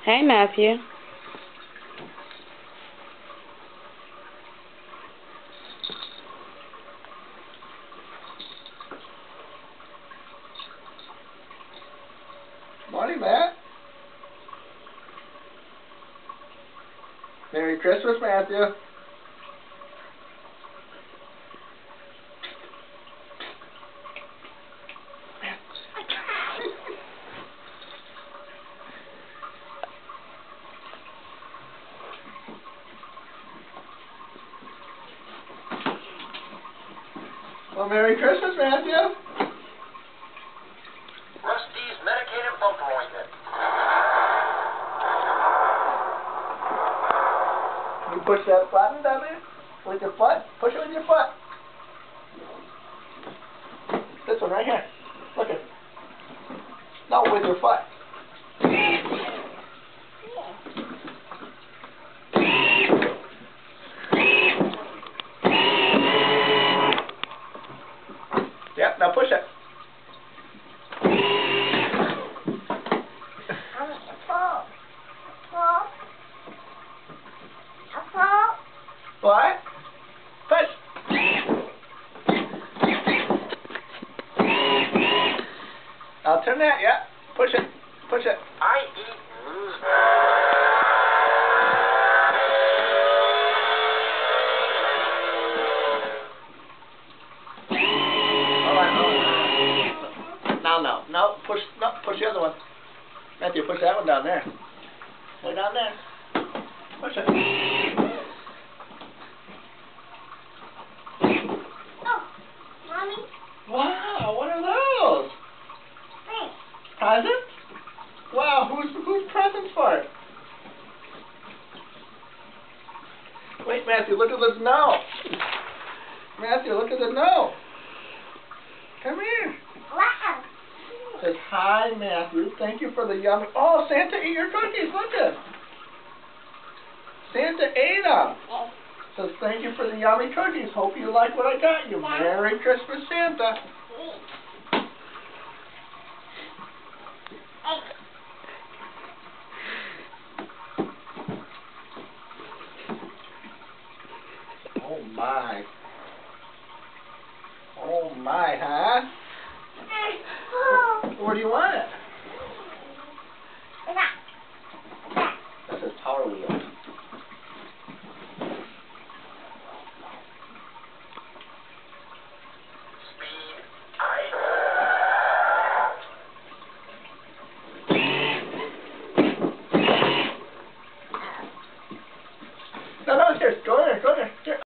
Hey, Matthew. Morning, Matt. Merry Christmas, Matthew. Well, Merry Christmas, Matthew. Rusty's medicated bumper ointment. You push that button down there with your foot. Push it with your foot. This one right here. Look at it. No, with your foot. Yep, now push it. What? Push. I'll turn that, yeah. Push it. Push it. I eat news. No, push the other one. Matthew, push that one down there. Way down there. Push it. Oh, Mommy. Wow, what are those? Thanks. Presents? Wow, who's presents for it? Wait, Matthew, look at the snow. Matthew, look at the snow. Come here. Wow. Says, hi, Matthew. Thank you for the yummy. Oh, Santa ate your cookies. Look at. Santa ate them. Says, thank you for the yummy cookies. Hope you like what I got you. Merry Christmas, Santa. Oh, my. Oh, my, huh? Where do you want it? That says Power Wheels. Speed. No, here. Go there. Here.